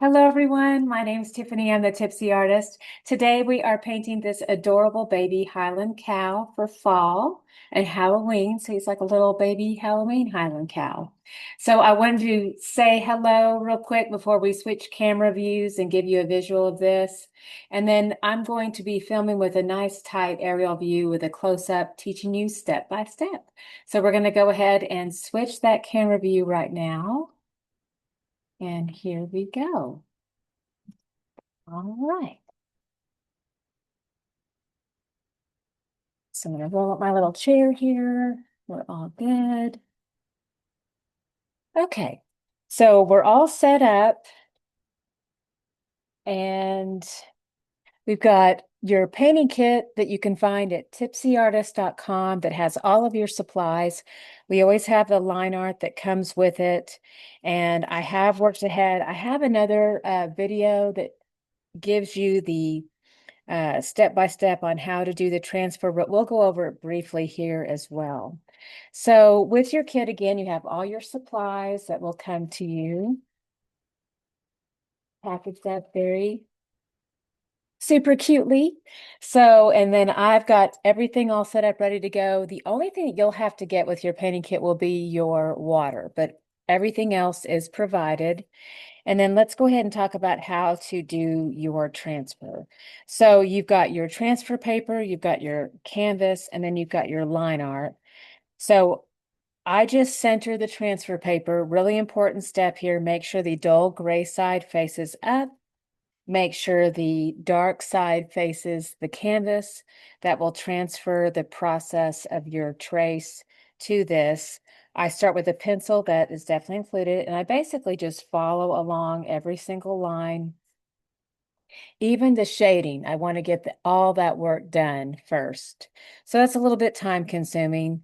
Hello everyone, my name is Tiffany. I'm the Tipsy artist. Today we are painting this adorable baby Highland cow for fall and Halloween. So he's like a little baby Halloween Highland cow. So I wanted to say hello real quick before we switch camera views and give you a visual of this. And then I'm going to be filming with a nice tight aerial view with a close-up teaching you step by step. So we're going to go ahead and switch that camera view right now. And here we go. All right. So I'm going to roll up my little chair here. We're all good. Okay. So we're all set up and we've got your painting kit that you can find at tipsyartist.com that has all of your supplies. We always have the line art that comes with it. And I have worked ahead. I have another video that gives you the step by step on how to do the transfer, but we'll go over it briefly here as well. So with your kit, again, you have all your supplies that will come to you. Packaged up very super cutely. So, and then I've got everything all set up, ready to go. The only thing that you'll have to get with your painting kit will be your water, but everything else is provided. And then let's go ahead and talk about how to do your transfer. So you've got your transfer paper, you've got your canvas, and then you've got your line art. So I just center the transfer paper. Really important step here. Make sure the dull gray side faces up. Make sure the dark side faces the canvas. That will transfer the process of your trace to this. I start with a pencil that is definitely included, and I basically just follow along every single line. Even the shading, I want to get all that work done first. So that's a little bit time consuming.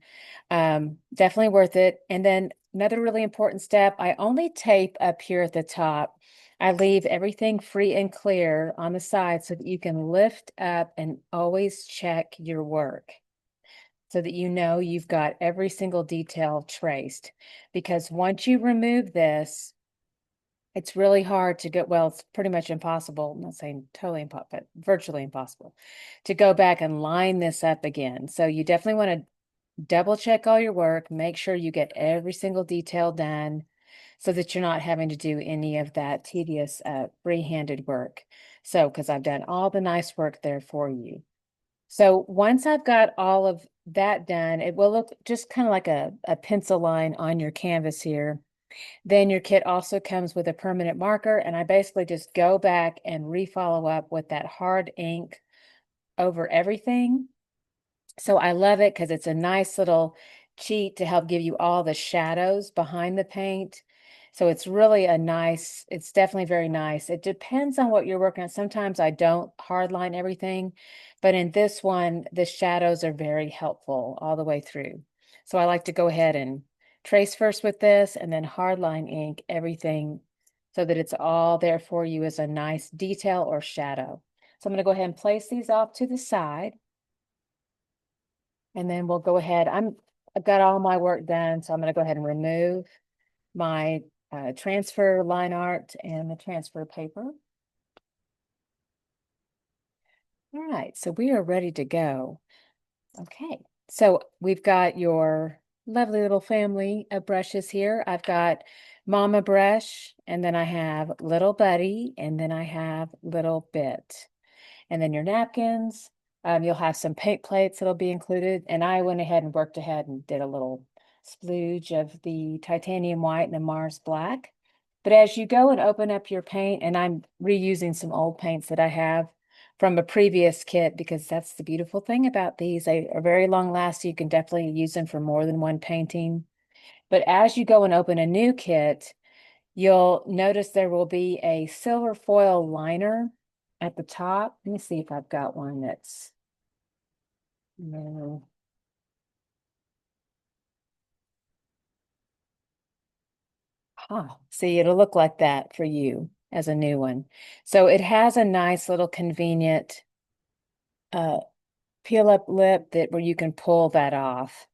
Definitely worth it. And then another really important step, I only tape up here at the top. I leave everything free and clear on the side so that you can lift up and always check your work so that you know you've got every single detail traced. Because once you remove this, it's really hard to get, well, it's pretty much impossible. I'm not saying totally impossible, but virtually impossible to go back and line this up again. So you definitely want to double check all your work, make sure you get every single detail done so that you're not having to do any of that tedious free-handed work. So, because I've done all the nice work there for you. So once I've got all of that done, it will look just kind of like a pencil line on your canvas here. Then your kit also comes with a permanent marker, and I basically just go back and refollow up with that hard ink over everything. So I love it because it's a nice little cheat to help give you all the shadows behind the paint. So it's really it's definitely very nice. It depends on what you're working on. Sometimes I don't hardline everything, but in this one, the shadows are very helpful all the way through. So I like to go ahead and trace first with this and then hardline ink everything so that it's all there for you as a nice detail or shadow. So I'm going to go ahead and place these off to the side. And then we'll go ahead. I've got all my work done, so I'm going to go ahead and remove my transfer line art and the transfer paper. All right, so we are ready to go. Okay, so we've got your lovely little family of brushes here. I've got Mama Brush, and then I have Little Buddy, and then I have Little Bit. And then your napkins. You'll have some paint plates that'll be included. And I went ahead and worked ahead and did a little splooge of the titanium white and the Mars black. But as you go and open up your paint, and I'm reusing some old paints that I have from a previous kit, because that's the beautiful thing about these. They are very long lasting. You can definitely use them for more than one painting. But as you go and open a new kit, you'll notice there will be a silver foil liner at the top. Let me see if I've got one that's no. See, it'll look like that for you as a new one. So it has a nice little convenient uh, peel up lip that where you can pull that off.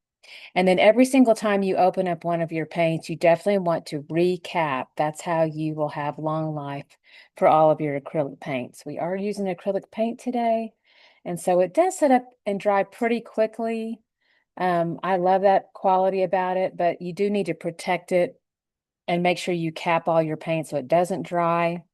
And then every single time you open up one of your paints, you definitely want to recap. That's how you will have long life for all of your acrylic paints. We are using acrylic paint today, and so it does set up and dry pretty quickly. I love that quality about it, but you do need to protect it and make sure you cap all your paint so it doesn't dry.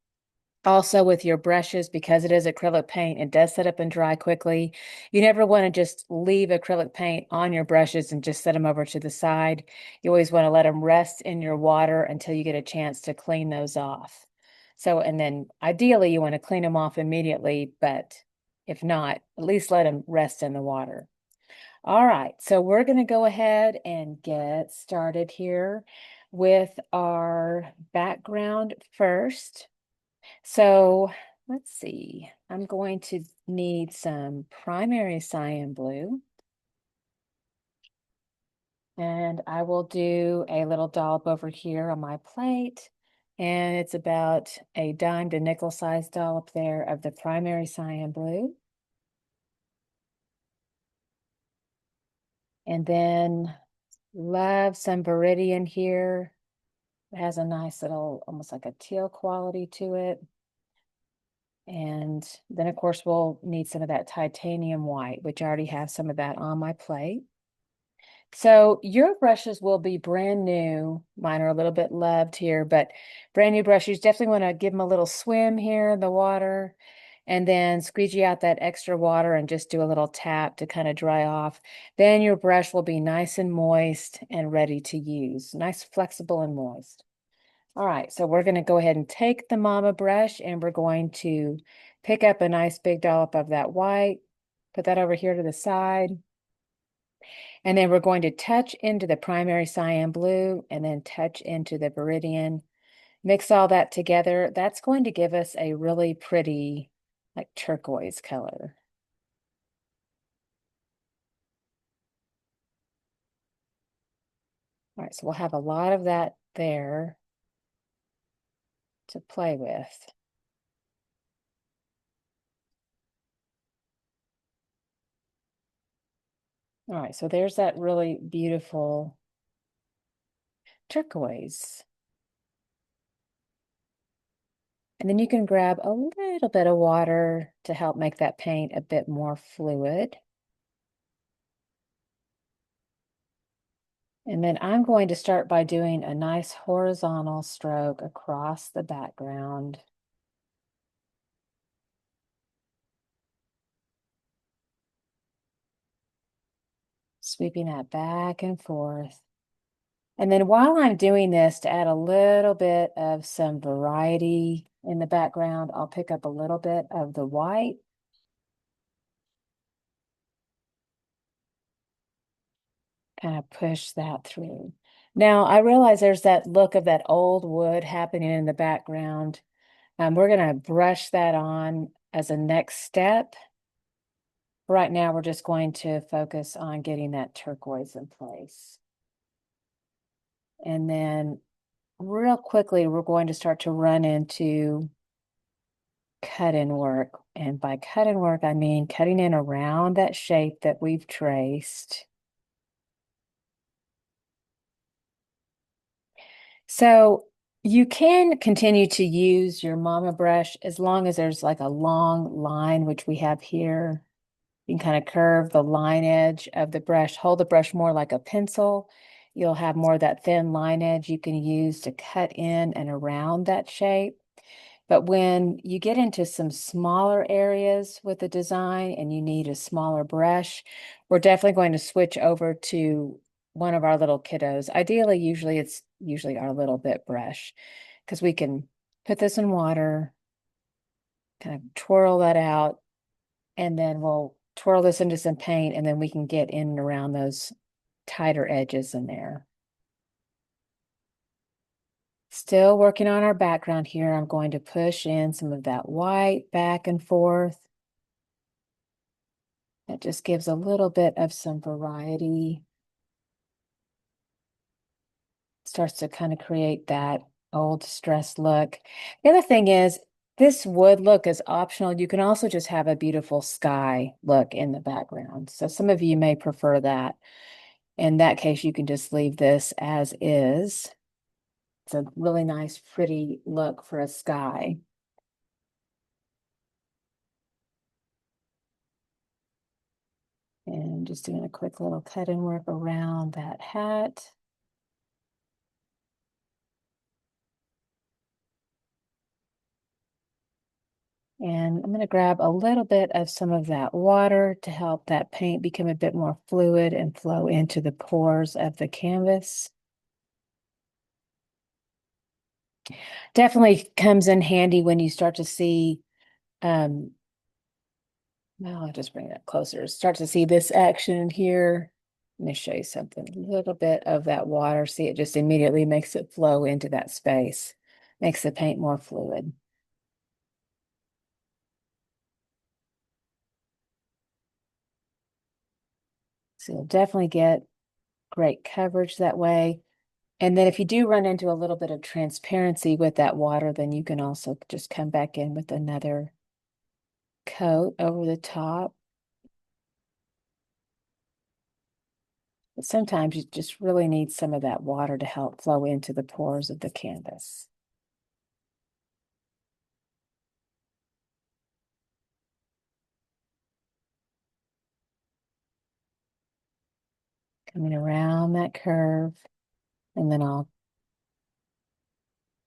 Also, with your brushes, because it is acrylic paint, it does set up and dry quickly. You never want to just leave acrylic paint on your brushes and just set them over to the side. You always want to let them rest in your water until you get a chance to clean those off. So, and then ideally you want to clean them off immediately, but if not, at least let them rest in the water. All right, so we're going to go ahead and get started here with our background first. So let's see, I'm going to need some primary cyan blue, and I will do a little dollop over here on my plate. And it's about a dime to nickel size dollop there of the primary cyan blue. And then love some Viridian here. It has a nice little, almost like a teal quality to it. And then, of course, we'll need some of that titanium white, which I already have some of that on my plate. So your brushes will be brand new. Mine are a little bit loved here, but brand new brushes, definitely want to give them a little swim here in the water and then squeegee out that extra water and just do a little tap to kind of dry off. Then your brush will be nice and moist and ready to use. Nice, flexible and moist. All right, so we're going to go ahead and take the mama brush and we're going to pick up a nice big dollop of that white, put that over here to the side. And then we're going to touch into the primary cyan blue and then touch into the Viridian. Mix all that together. That's going to give us a really pretty, like turquoise color. All right, so we'll have a lot of that there to play with. All right, so there's that really beautiful turquoise. And then you can grab a little bit of water to help make that paint a bit more fluid. And then I'm going to start by doing a nice horizontal stroke across the background. Sweeping that back and forth. And then while I'm doing this, to add a little bit of some variety in the background, I'll pick up a little bit of the white. Kind of push that through. Now, I realize there's that look of that old wood happening in the background. We're going to brush that on as a next step. Right now, we're just going to focus on getting that turquoise in place. And then real quickly, we're going to start to run into cut-in work. And by cut-in work, I mean cutting in around that shape that we've traced. So you can continue to use your mama brush as long as there's like a long line, which we have here. You can kind of curve the line edge of the brush, hold the brush more like a pencil. You'll have more of that thin line edge you can use to cut in and around that shape. But when you get into some smaller areas with the design and you need a smaller brush, we're definitely going to switch over to one of our little kiddos. Ideally, it's usually our little bit brush, because we can put this in water, kind of twirl that out, and then we'll twirl this into some paint, and then we can get in and around those tighter edges in there. Still working on our background here. I'm going to push in some of that white back and forth. That just gives a little bit of some variety. Starts to kind of create that old stressed look. The other thing is, this wood look is optional. You can also just have a beautiful sky look in the background. So some of you may prefer that. In that case, you can just leave this as is. It's a really nice, pretty look for a sky. And just doing a quick little cut and work around that hat. And I'm going to grab a little bit of some of that water to help that paint become a bit more fluid and flow into the pores of the canvas. Definitely comes in handy when you start to see, well, I'll just bring it up closer. Start to see this action here. Let me show you something. A little bit of that water. See, it just immediately makes it flow into that space. Makes the paint more fluid. So you'll definitely get great coverage that way. And then if you do run into a little bit of transparency with that water, then you can also just come back in with another coat over the top. But sometimes you just really need some of that water to help flow into the pores of the canvas. Coming around that curve, and then I'll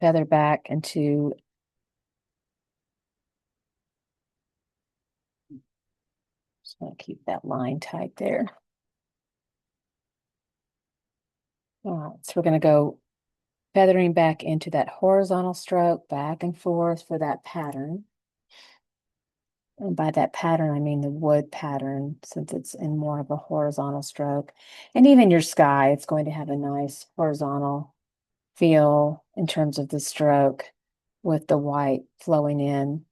feather back into, just want to keep that line tight there. All right, so we're going to go feathering back into that horizontal stroke, back and forth for that pattern. And by that pattern, I mean the wood pattern, since it's in more of a horizontal stroke. And even your sky, it's going to have a nice horizontal feel in terms of the stroke with the white flowing in.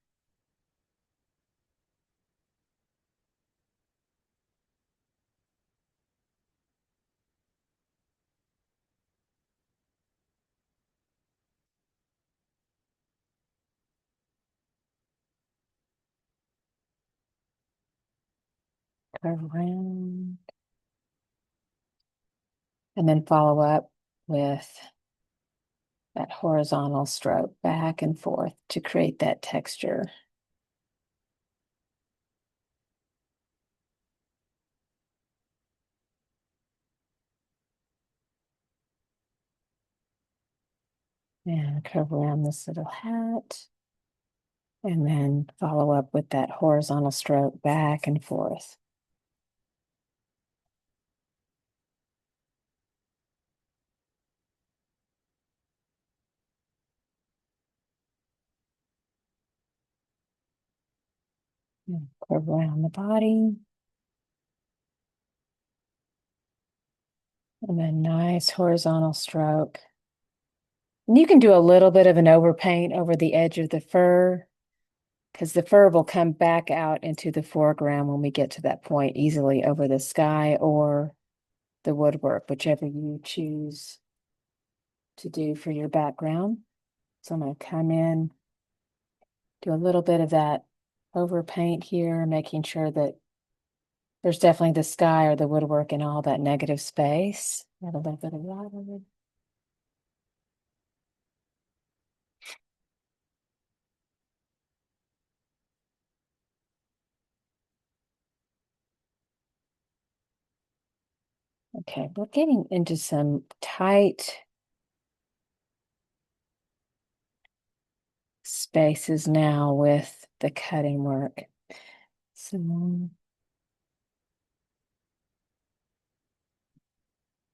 Curve around. And then follow up with that horizontal stroke back and forth to create that texture. And curve around this little hat. And then follow up with that horizontal stroke back and forth. And curve around the body. And then nice horizontal stroke. And you can do a little bit of an overpaint over the edge of the fur, because the fur will come back out into the foreground when we get to that point easily over the sky or the woodwork, whichever you choose to do for your background. So I'm going to come in, do a little bit of that overpaint here, making sure that there's definitely the sky or the woodwork in all that negative space. Add a little bit of that. Okay, we're getting into some tight spaces now with the cutting work. So, all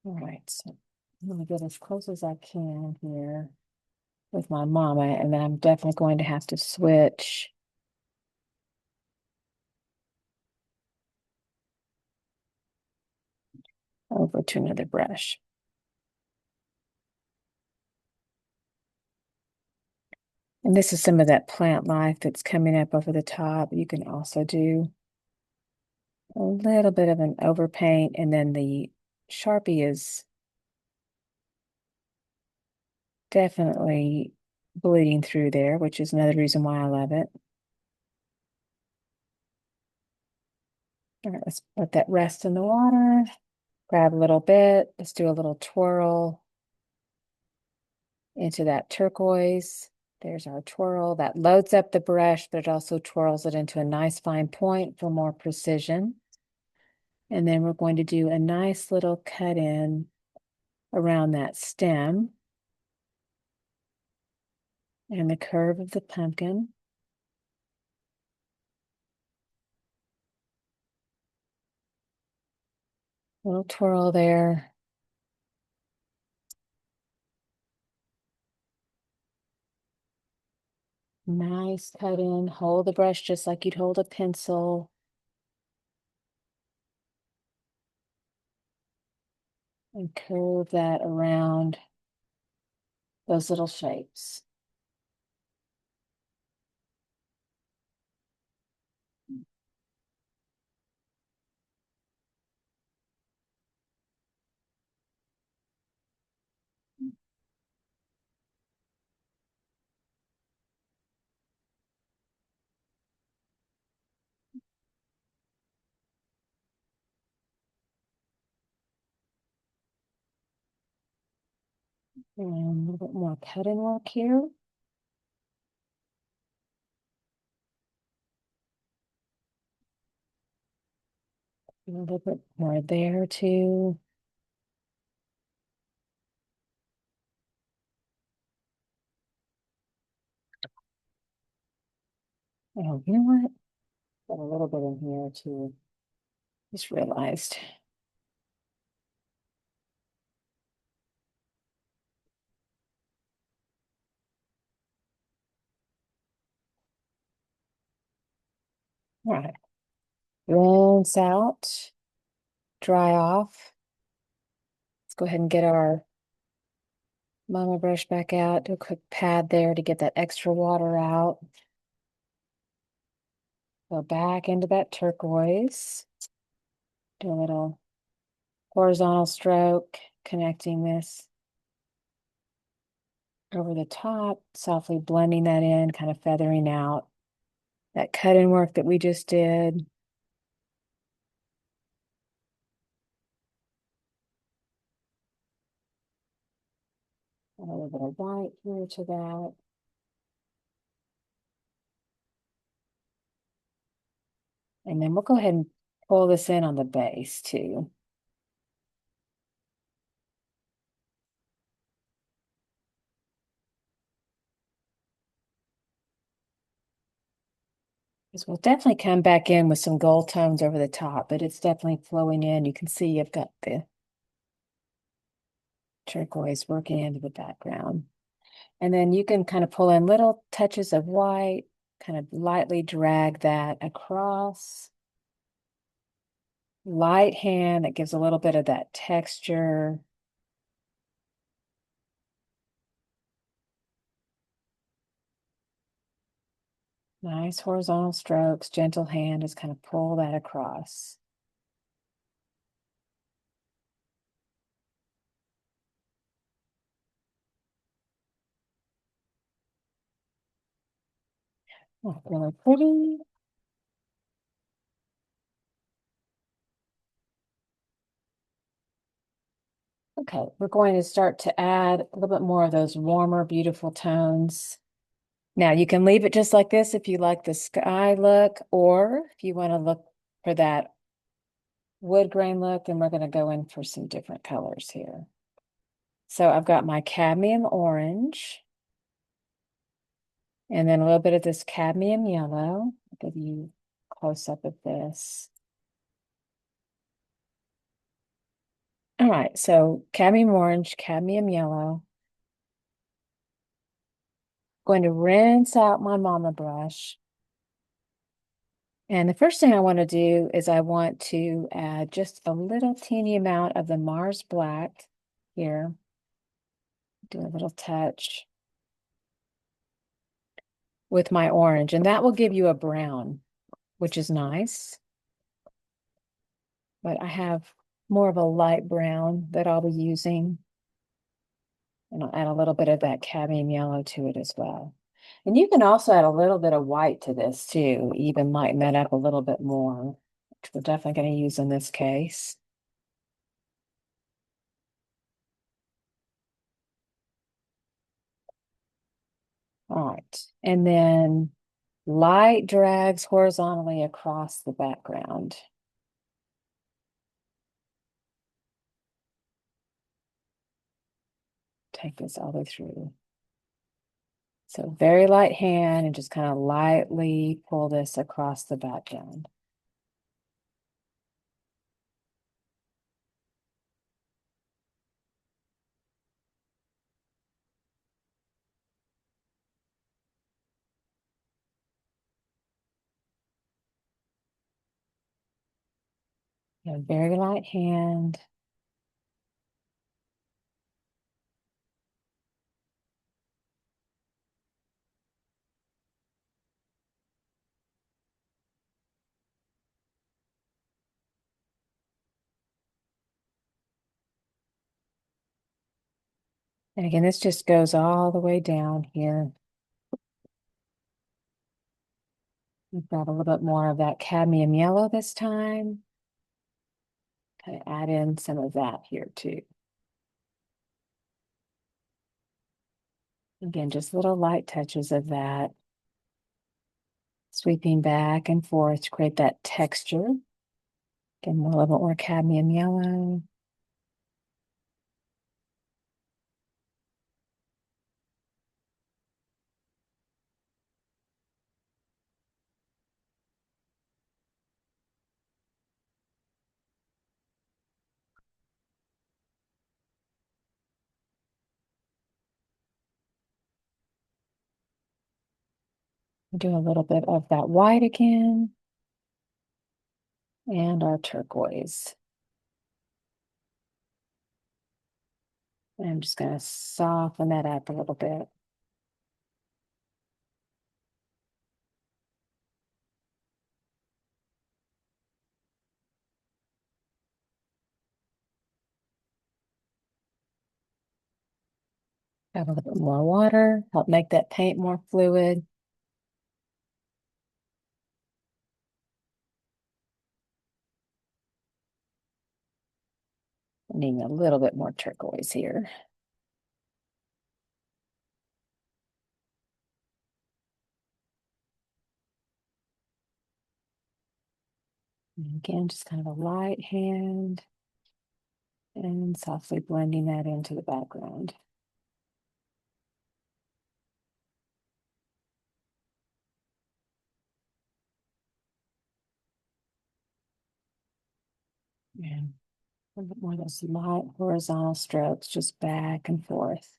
right, so I'm going to get as close as I can here with my mama, and then I'm definitely going to have to switch over to another brush. And this is some of that plant life that's coming up over the top. You can also do a little bit of an overpaint, and then the Sharpie is definitely bleeding through there, which is another reason why I love it. All right, let's let that rest in the water. Grab a little bit. Let's do a little twirl into that turquoise. There's our twirl. That loads up the brush, but it also twirls it into a nice fine point for more precision. And then we're going to do a nice little cut in around that stem and the curve of the pumpkin. Little twirl there. Nice cut in. Hold the brush just like you'd hold a pencil. And curve that around those little shapes. And a little bit more cut-in work here. A little bit more there too. Oh, you know what? Got a little bit in here too. Just realized. All right. Rinse out, dry off. Let's go ahead and get our mama brush back out. Do a quick pad there to get that extra water out. Go back into that turquoise. Do a little horizontal stroke, connecting this over the top, softly blending that in, kind of feathering out that cut-in work that we just did. Add a little bit of white here to that. And then we'll go ahead and pull this in on the base too. Because we'll definitely come back in with some gold tones over the top, but it's definitely flowing in. You can see I've got the turquoise working into the background. And then you can kind of pull in little touches of white, kind of lightly drag that across. Light hand that gives a little bit of that texture. Nice horizontal strokes, gentle hand, just kind of pull that across. Oh, really pretty. Okay, we're going to start to add a little bit more of those warmer, beautiful tones. Now you can leave it just like this if you like the sky look, or if you want to look for that wood grain look, then we're going to go in for some different colors here. So I've got my cadmium orange, and then a little bit of this cadmium yellow. I'll give you a close up of this. All right, so cadmium orange, cadmium yellow. Going to rinse out my mama brush. And the first thing I want to do is I want to add just a little teeny amount of the Mars Black here. Do a little touch with my orange, and that will give you a brown, which is nice. But I have more of a light brown that I'll be using. And I'll add a little bit of that cadmium yellow to it as well. And you can also add a little bit of white to this too, even lighten that up a little bit more, which we're definitely going to use in this case. All right. And then light drags horizontally across the background. Take this all the way through. So very light hand and just kind of lightly pull this across the background. Very light hand. And again, this just goes all the way down here. We've got a little bit more of that cadmium yellow this time. Kind of add in some of that here too. Again, just little light touches of that. Sweeping back and forth to create that texture. Again, a little bit more cadmium yellow. Do a little bit of that white again. And our turquoise. And I'm just going to soften that up a little bit. Have a little bit more water, help make that paint more fluid. Needing a little bit more turquoise here. And again, just kind of a light hand and softly blending that into the background. And a little bit more of those light horizontal strokes, just back and forth.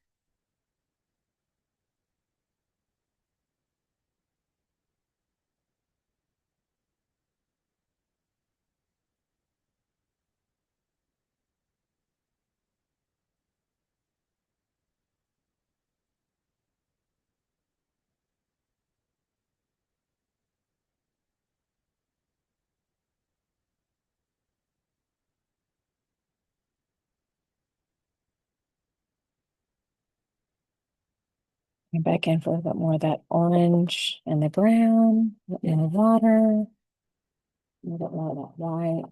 And back in for a little bit more of that orange and the brown in the water. A little bit more of that white.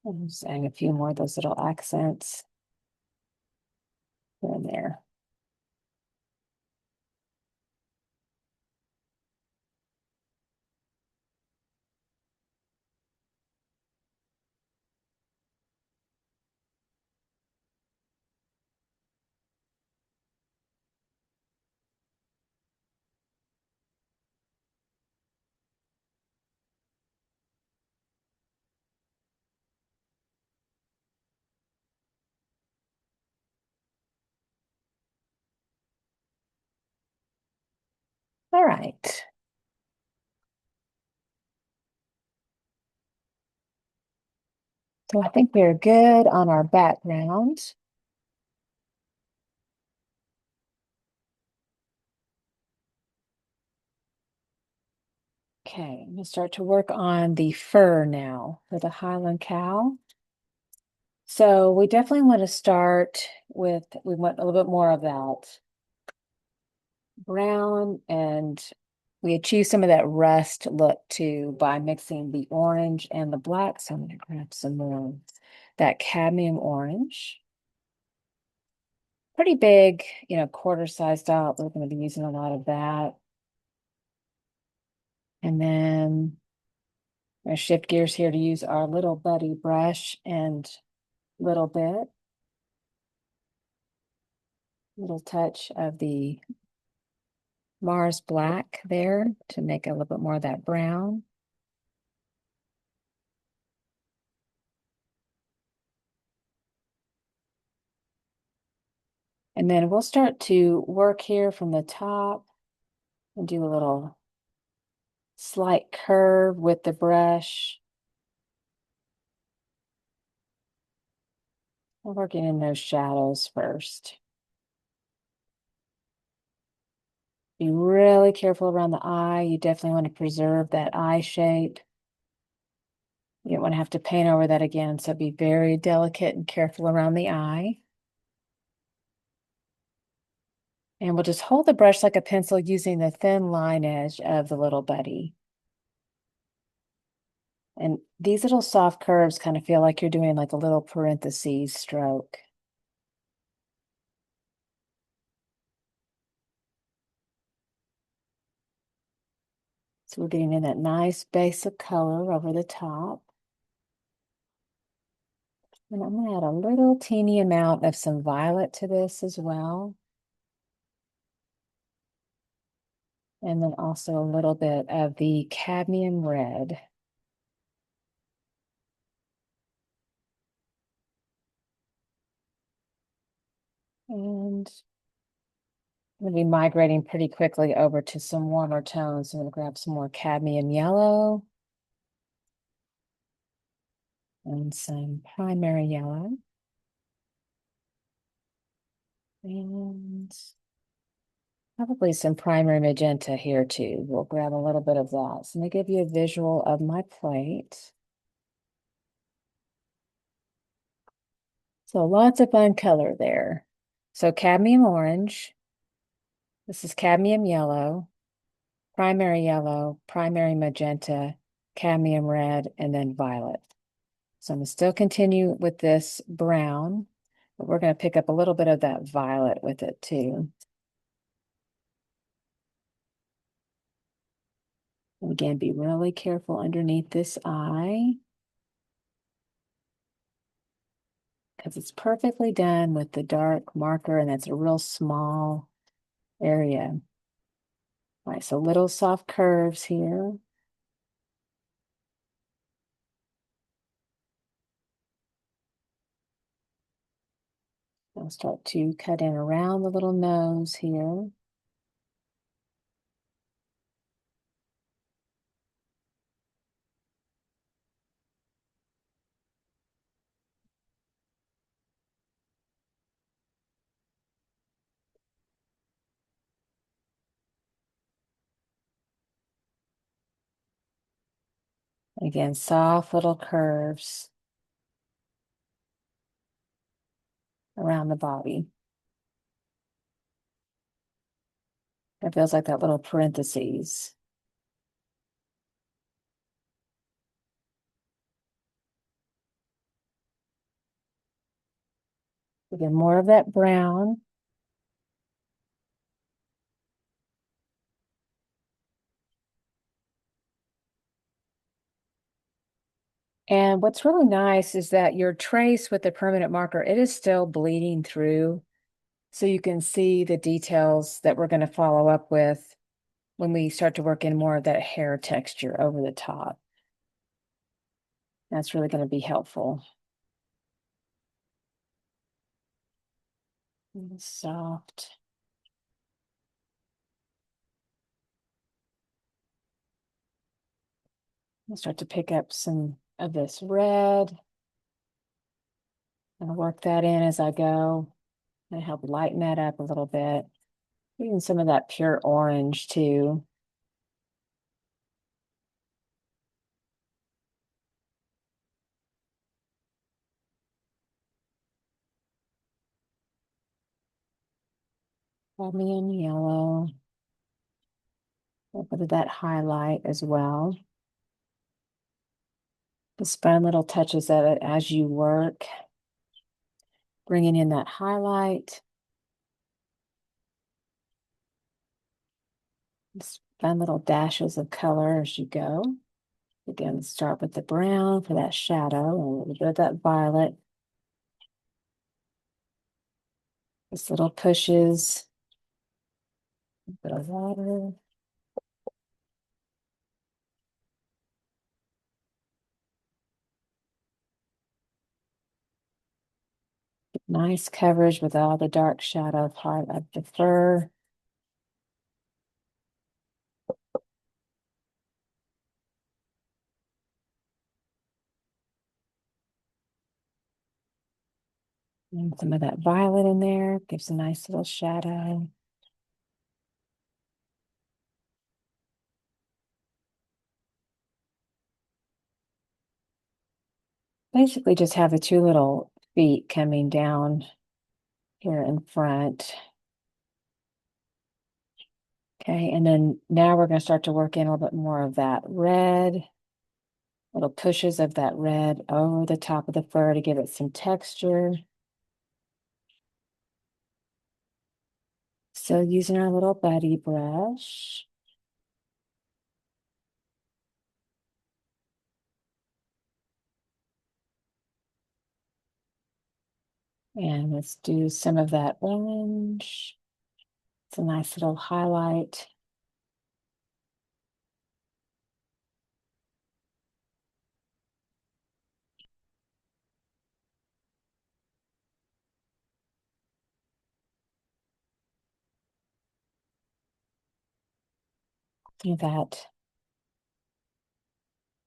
And just adding a few more of those little accents here and there. All right. So I think we're good on our background. Okay, I'm gonna start to work on the fur now for the Highland cow. So we definitely want to start with, we want a little bit more of that brown and We achieve some of that rust look too by mixing the orange and the black. So I'm going to grab some more that cadmium orange. Pretty big, quarter sized out. We're going to be using a lot of that. And then I'm going to shift gears here to use our little buddy brush and little little touch of the Mars black there to make a little bit more of that brown. And then we'll start to work here from the top and do a little slight curve with the brush. We're working in those shadows first. Be really careful around the eye. You definitely want to preserve that eye shape. You don't want to have to paint over that again, so be very delicate and careful around the eye. And we'll just hold the brush like a pencil using the thin line edge of the little buddy. And these little soft curves kind of feel like you're doing like a little parentheses stroke. So we're getting in that nice base of color over the top. And I'm going to add a little teeny amount of some violet to this as well. And then also a little bit of the cadmium red. And I'm going to be migrating pretty quickly over to some warmer tones. I'm going to grab some more cadmium yellow and some primary yellow. And probably some primary magenta here too. We'll grab a little bit of that. So let me give you a visual of my plate. So lots of fun color there. So cadmium orange. This is cadmium yellow, primary magenta, cadmium red, and then violet. So I'm going to still continue with this brown, but we're going to pick up a little bit of that violet with it too. And again, be really careful underneath this eye, because it's perfectly done with the dark marker, and that's a real small area. All right, so little soft curves here. I'll start to cut in around the little nose here. Again, soft little curves around the body. It feels like that little parentheses. Again, more of that brown. And what's really nice is that your trace with the permanent marker, it is still bleeding through. So you can see the details that we're going to follow up with when we start to work in more of that hair texture over the top. That's really going to be helpful. And soft. I'll start to pick up some of this red and work that in as I go and help lighten that up a little bit. Even some of that pure orange too. Cadmium yellow. A bit of that highlight as well. Just fun little touches of it as you work. Bringing in that highlight. Just fun little dashes of color as you go. Again, start with the brown for that shadow and a little bit of that violet. Just little pushes. A bit of water. Nice coverage with all the dark shadow part of the fur. And some of that violet in there gives a nice little shadow. Basically just have the two little feet coming down here in front. Okay, and then now we're going to start to work in a little bit more of that red, little pushes of that red over the top of the fur to give it some texture. Still using our little buddy brush. And let's do some of that orange. It's a nice little highlight. Do that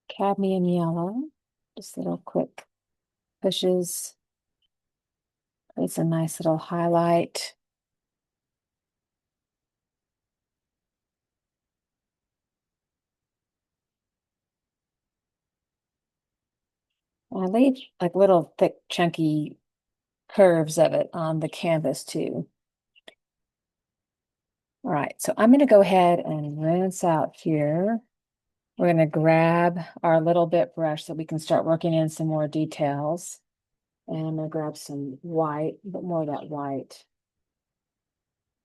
cadmium yellow. Just little quick pushes. It's a nice little highlight. I leave like little thick, chunky curves of it on the canvas too. All right, so I'm going to go ahead and rinse out here. We're going to grab our little bit brush so we can start working in some more details. And I'm going to grab some white, but more of that white.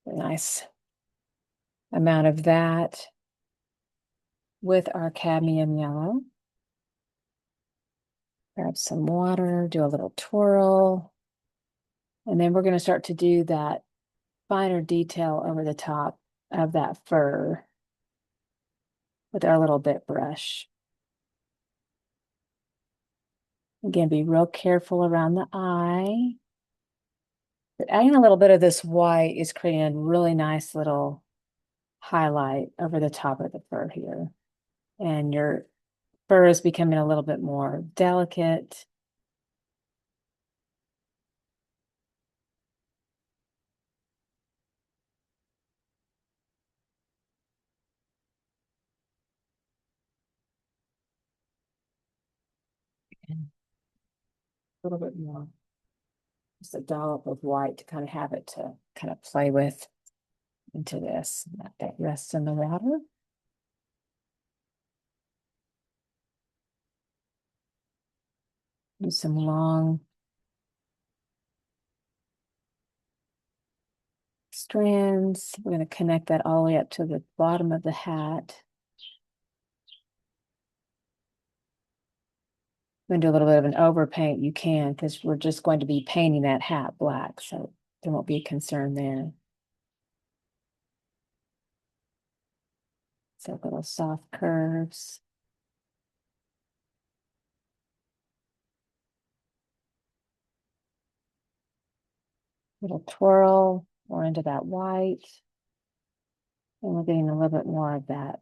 A nice amount of that with our cadmium yellow. Grab some water, do a little twirl. And then we're going to start to do that finer detail over the top of that fur with our little bit brush. Again, be real careful around the eye. But adding a little bit of this white is creating a really nice little highlight over the top of the fur here. And your fur is becoming a little bit more delicate. And a little bit more, just a dollop of white to kind of have it to kind of play with into this. Let that rest in the water. Do some long strands. We're going to connect that all the way up to the bottom of the hat. We're going to do a little bit of an overpaint. You can, because we're just going to be painting that hat black, so there won't be a concern there. So little soft curves. Little twirl or into that white. And we're getting a little bit more of that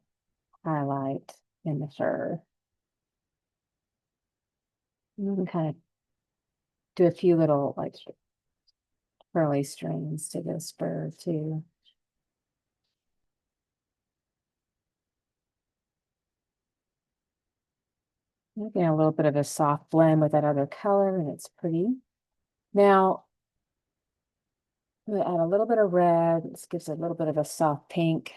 highlight in the fur. You can kind of do a few little like curly strings to this fur too. You're getting a little bit of a soft blend with that other color, and it's pretty. Now, I'm going to add a little bit of red. This gives it a little bit of a soft pink.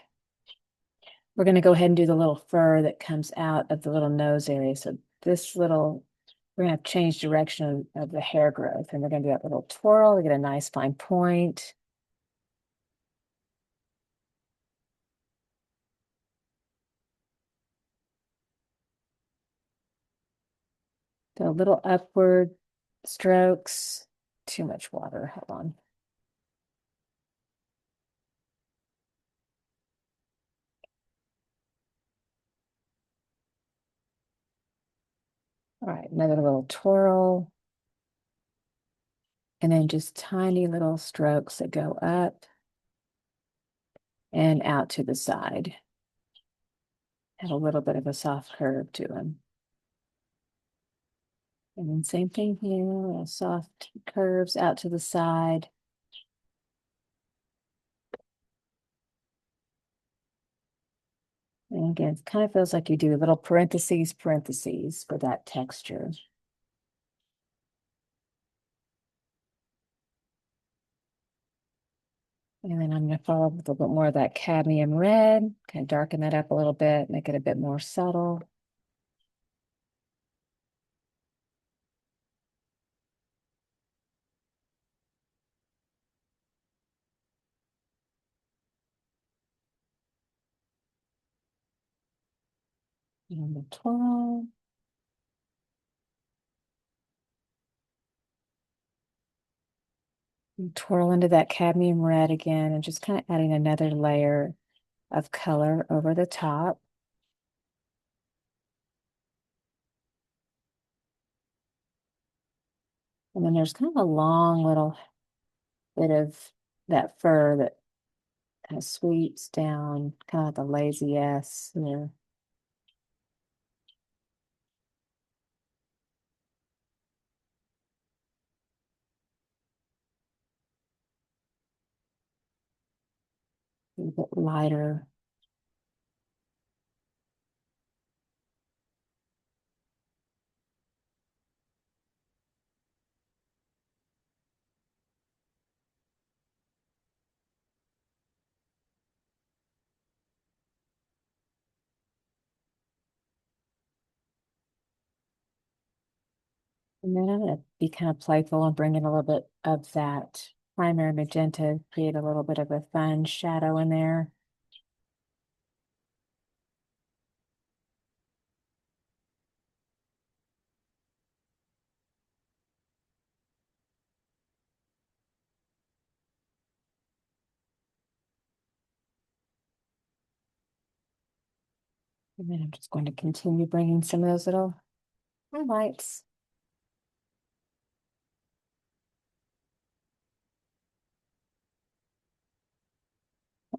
We're going to go ahead and do the little fur that comes out of the little nose area. So this little, we're going to change direction of the hair growth, and we're going to do that little twirl to get a nice fine point. Do a little upward strokes. Too much water. Hold on. All right, another little twirl. And then just tiny little strokes that go up and out to the side. Have a little bit of a soft curve to them. And then same thing here, soft curves out to the side. And again, it kind of feels like you do little parentheses, parentheses for that texture. And then I'm going to follow with a little bit more of that cadmium red, kind of darken that up a little bit, make it a bit more subtle. And the twirl. And twirl into that cadmium red again, and just kind of adding another layer of color over the top. And then there's kind of a long little bit of that fur that kind of sweeps down, kind of like the lazy S here. A little bit lighter. And then I'm going to be kind of playful and bring in a little bit of that primary magenta, create a little bit of a fun shadow in there. And then I'm just going to continue bringing some of those little highlights.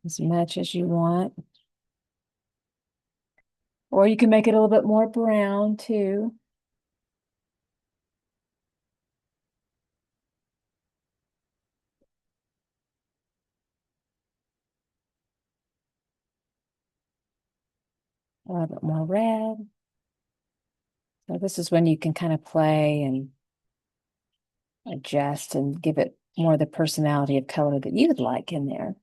As much as you want. Or you can make it a little bit more brown too. A little bit more red. So this is when you can kind of play and adjust and give it more of the personality of color that you would like in there.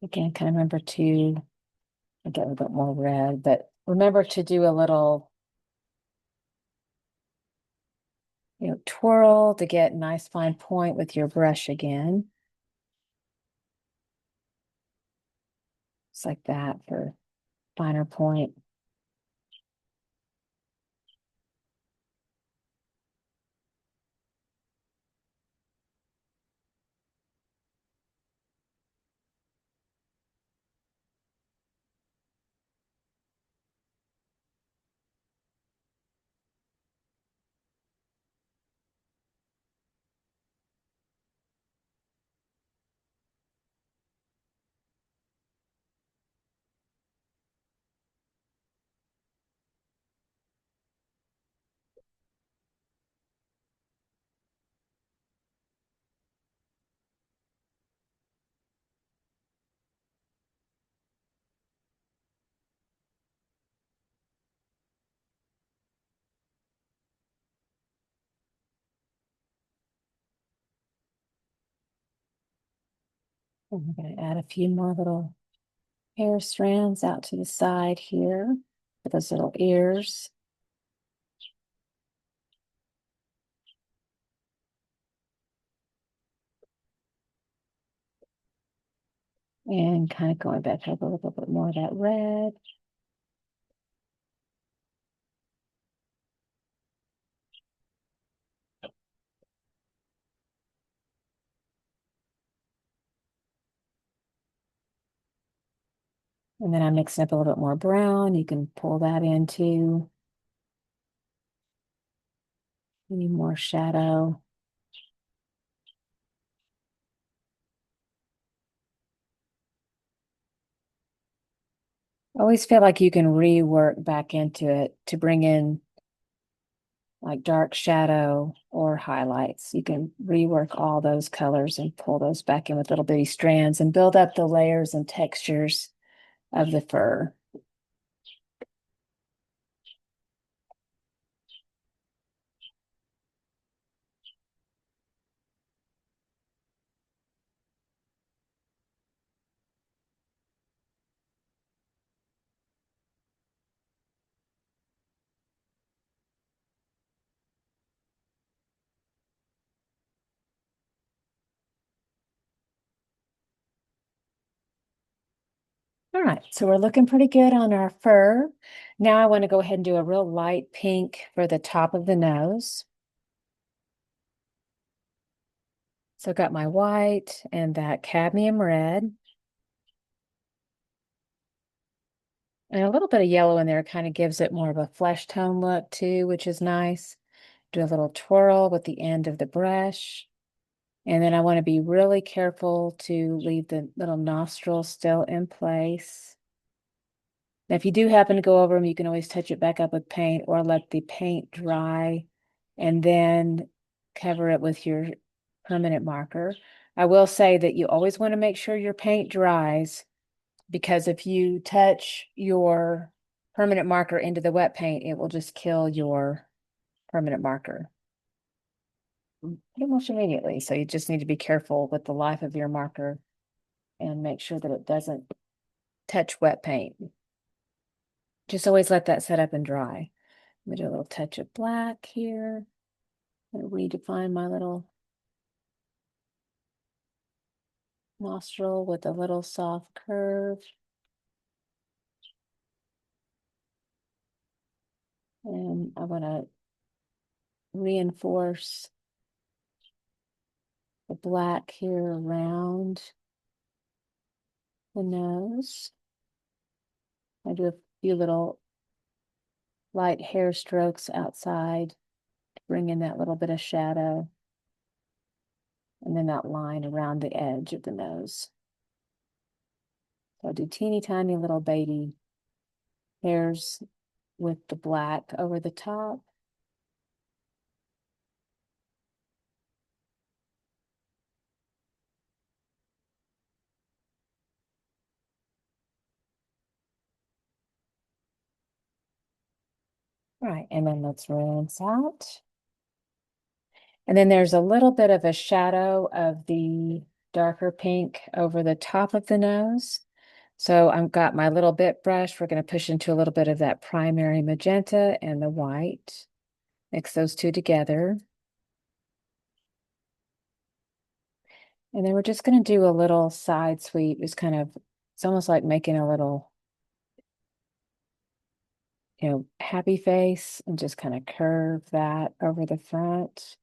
Again, kind of remember to get a little bit more red, but remember to do a little, twirl to get a nice fine point with your brush again. Just like that for finer point. I'm going to add a few more little hair strands out to the side here for those little ears. And kind of going back up a little bit more of that red. And then I'm mixing up a little bit more brown. You can pull that into any more shadow. I always feel like you can rework back into it to bring in like dark shadow or highlights. You can rework all those colors and pull those back in with little bitty strands and build up the layers and textures of the fur. All right, so we're looking pretty good on our fur. Now I want to go ahead and do a real light pink for the top of the nose. So I've got my white and that cadmium red. And a little bit of yellow in there kind of gives it more of a flesh tone look too, which is nice. Do a little twirl with the end of the brush. And then I want to be really careful to leave the little nostrils still in place. Now, if you do happen to go over them, you can always touch it back up with paint or let the paint dry and then cover it with your permanent marker. I will say that you always want to make sure your paint dries because if you touch your permanent marker into the wet paint, it will just kill your permanent marker pretty much immediately. So you just need to be careful with the life of your marker and make sure that it doesn't touch wet paint. Just always let that set up and dry. I'm gonna do a little touch of black here. I'm gonna redefine my little nostril with a little soft curve. And I want to reinforce the black here around the nose. I do a few little light hair strokes outside to bring in that little bit of shadow. And then that line around the edge of the nose. So I do teeny tiny little baby hairs with the black over the top. All right, and then let's rinse out. And then there's a little bit of a shadow of the darker pink over the top of the nose. So I've got my little bit brush. We're going to push into a little bit of that primary magenta and the white. Mix those two together. And then we're just going to do a little side sweep. It's kind of, it's almost like making a little, happy face and just kind of curve that over the front.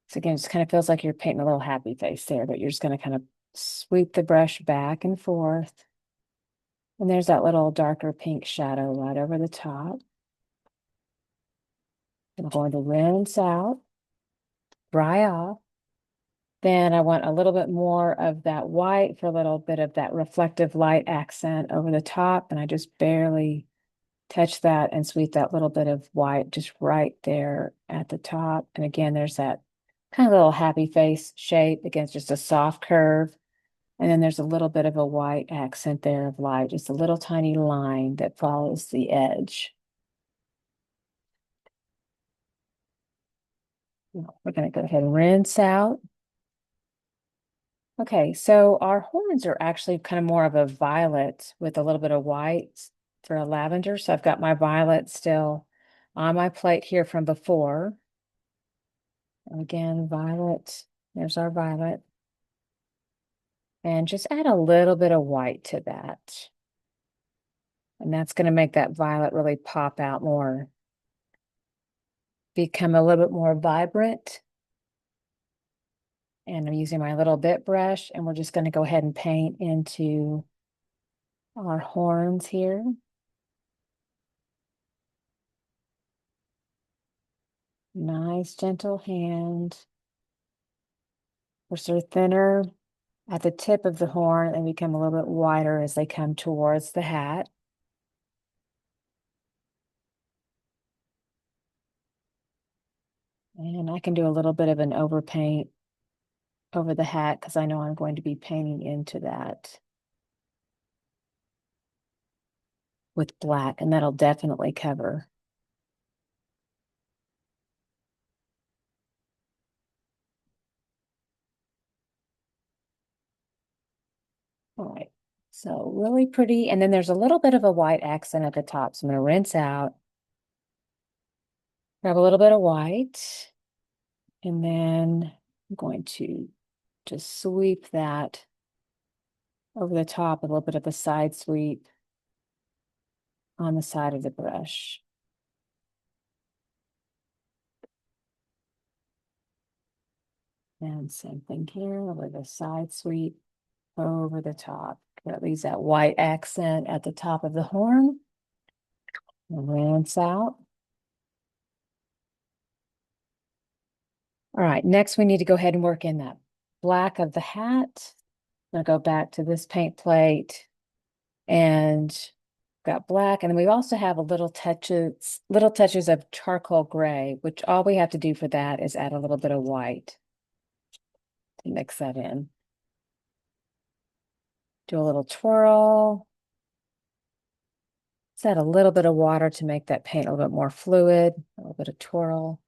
So again, it just kind of feels like you're painting a little happy face there, but you're just going to kind of sweep the brush back and forth. And there's that little darker pink shadow right over the top. I'm going to rinse out, dry off. Then I want a little bit more of that white for a little bit of that reflective light accent over the top. And I just barely touch that and sweep that little bit of white just right there at the top. And again, there's that kind of little happy face shape. Again, it's just a soft curve. And then there's a little bit of a white accent there of light, just a little tiny line that follows the edge. We're going to go ahead and rinse out. Okay, so our horns are actually kind of more of a violet with a little bit of white for a lavender. So I've got my violet still on my plate here from before. Again, violet. There's our violet. And just add a little bit of white to that. And that's going to make that violet really pop out more, become a little bit more vibrant. And I'm using my little bit brush, and we're just going to go ahead and paint into our horns here. Nice, gentle hand. We're sort of thinner at the tip of the horn and become a little bit wider as they come towards the hat. And I can do a little bit of an overpaint over the hat because I know I'm going to be painting into that with black, and that'll definitely cover. All right, so really pretty. And then there's a little bit of a white accent at the top. So I'm going to rinse out, grab a little bit of white, and then I'm going to just sweep that over the top, a little bit of a side sweep on the side of the brush. And same thing here with a side sweep over the top. That leaves that white accent at the top of the horn. Rinse out. All right, next we need to go ahead and work in that black of the hat. I'm gonna go back to this paint plate and got black. And then we also have a little touches of charcoal gray, which all we have to do for that is add a little bit of white to mix that in. Do a little twirl. Let's add a little bit of water to make that paint a little bit more fluid, a little bit of twirl.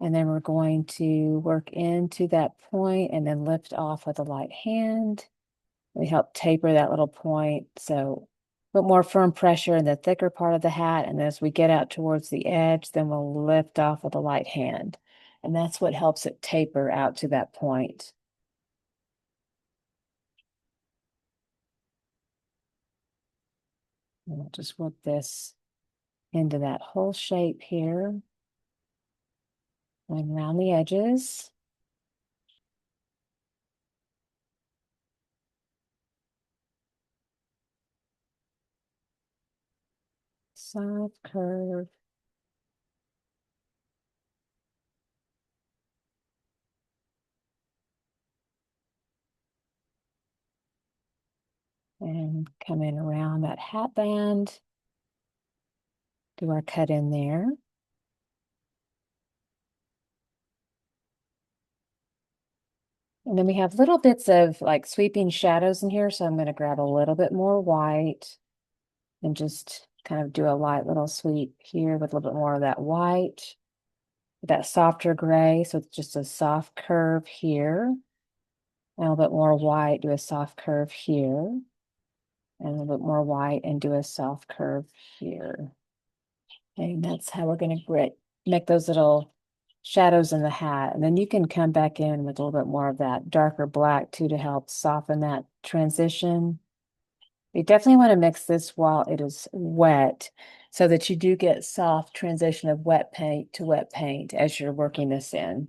And then we're going to work into that point and then lift off with a light hand. We help taper that little point. So put more firm pressure in the thicker part of the hat. And as we get out towards the edge, then we'll lift off with a light hand. And that's what helps it taper out to that point. And we'll just work this into that whole shape here. Going around the edges. Soft curve. And come in around that hat band. Do our cut in there. And then we have little bits of like sweeping shadows in here. So I'm going to grab a little bit more white and just kind of do a light little sweep here with a little bit more of that white, that softer gray. So it's just a soft curve here. And a little bit more white, do a soft curve here. And a little bit more white and do a soft curve here. And that's how we're going to make those little shadows in the hat. And then you can come back in with a little bit more of that darker black too to help soften that transition. You definitely want to mix this while it is wet so that you do get soft transition of wet paint to wet paint as you're working this in.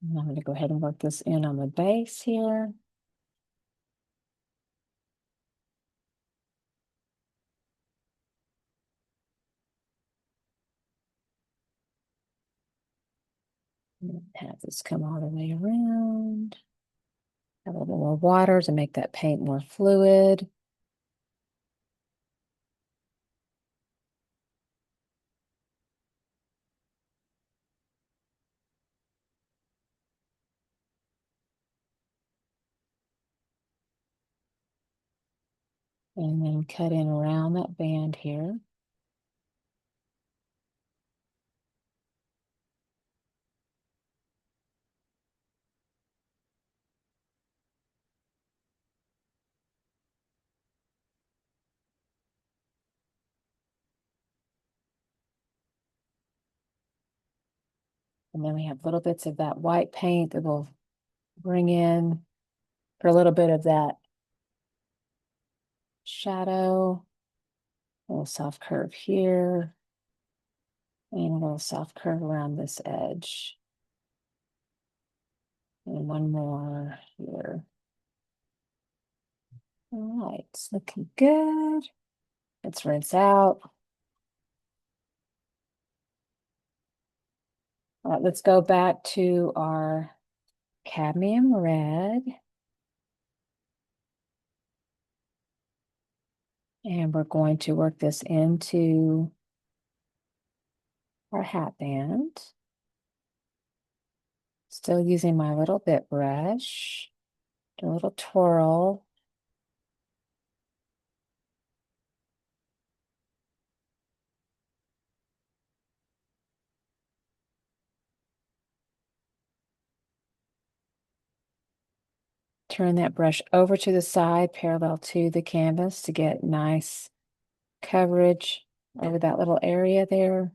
And I'm going to go ahead and work this in on the base here. And have this come all the way around. Add a little bit more water to make that paint more fluid. And then cut in around that band here. And then we have little bits of that white paint that we'll bring in for a little bit of that shadow. A little soft curve here. And a little soft curve around this edge. And one more here. All right, it's looking good. Let's rinse out. All right, let's go back to our cadmium red. And we're going to work this into our hat band. Still using my little bit brush. Do a little twirl. Turn that brush over to the side, parallel to the canvas to get nice coverage over that little area there.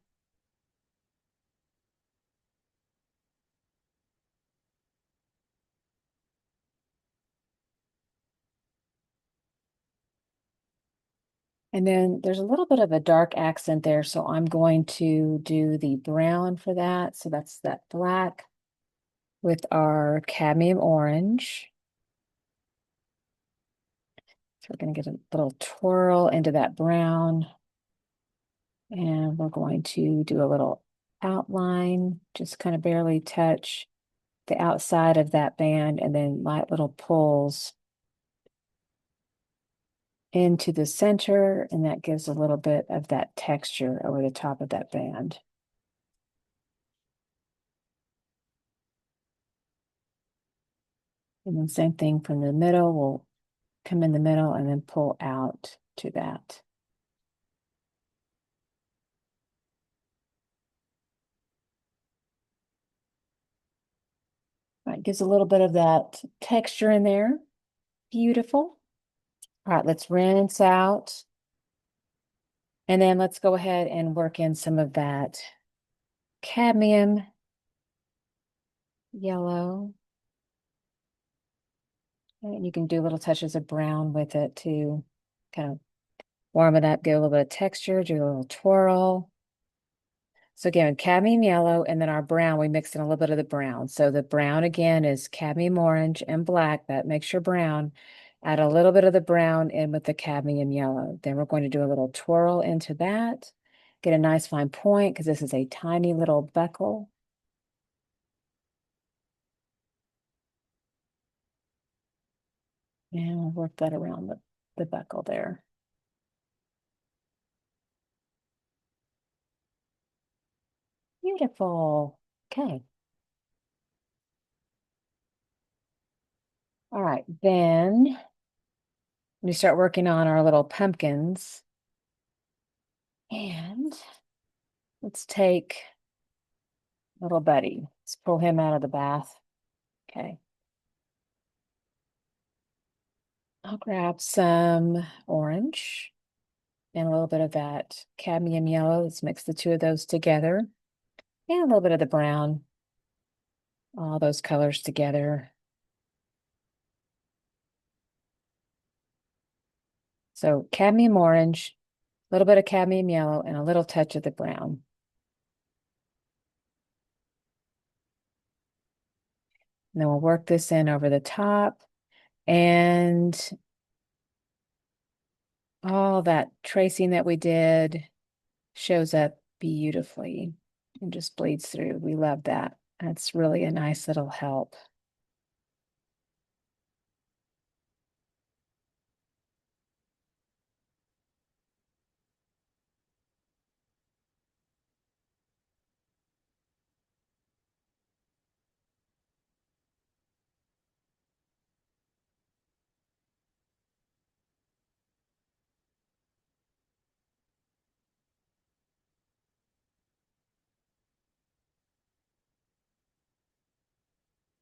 And then there's a little bit of a dark accent there, so I'm going to do the brown for that. So that's that black with our cadmium orange. So we're going to get a little twirl into that brown. And we're going to do a little outline, just kind of barely touch the outside of that band, and then light little pulls into the center, and that gives a little bit of that texture over the top of that band. And then same thing from the middle, we'll come in the middle and then pull out to that. Right, gives a little bit of that texture in there. Beautiful. All right, let's rinse out. And then let's go ahead and work in some of that cadmium yellow. And you can do little touches of brown with it to kind of warm it up, give a little bit of texture, do a little twirl. So again, cadmium yellow, and then our brown, we mixed in a little bit of the brown. So the brown again is cadmium orange and black. That makes your brown. Add a little bit of the brown in with the cadmium yellow. Then we're going to do a little twirl into that. Get a nice fine point because this is a tiny little buckle. And we'll work that around the buckle there. Beautiful. Okay. All right, then we start working on our little pumpkins. And let's take little buddy. Let's pull him out of the bath. Okay. I'll grab some orange and a little bit of that cadmium yellow. Let's mix the two of those together. And a little bit of the brown. All those colors together. So cadmium orange, a little bit of cadmium yellow, and a little touch of the brown. And then we'll work this in over the top. And all that tracing that we did shows up beautifully and just bleeds through. We love that. That's really a nice little help.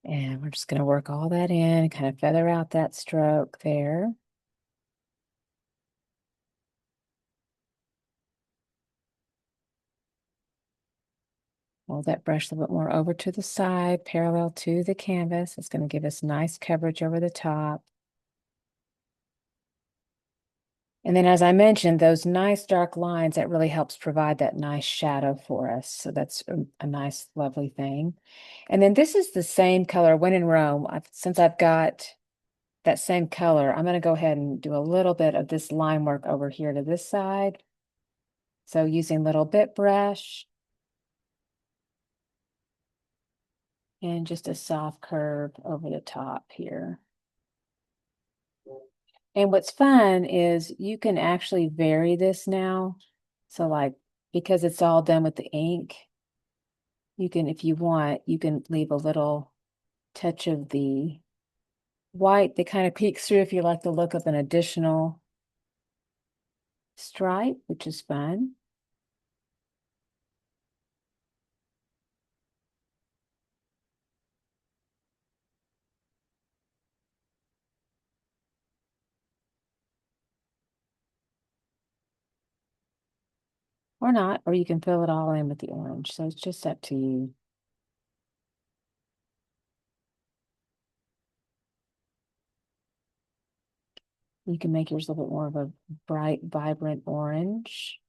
And we're just going to work all that in, kind of feather out that stroke there. Roll that brush a little bit more over to the side, parallel to the canvas. It's going to give us nice coverage over the top. And then, as I mentioned, those nice dark lines, that really helps provide that nice shadow for us. So that's a nice, lovely thing. And then this is the same color, When in Rome. Since I've got that same color, I'm going to go ahead and do a little bit of this line work over here to this side. So using little bit brush and just a soft curve over the top here. And what's fun is you can actually vary this now. So like, because it's all done with the ink, you can, if you want, you can leave a little touch of the white that kind of peeks through if you like the look of an additional stripe, which is fun. Or not, or you can fill it all in with the orange. So it's just up to you. You can make yours a little bit more of a bright, vibrant orange.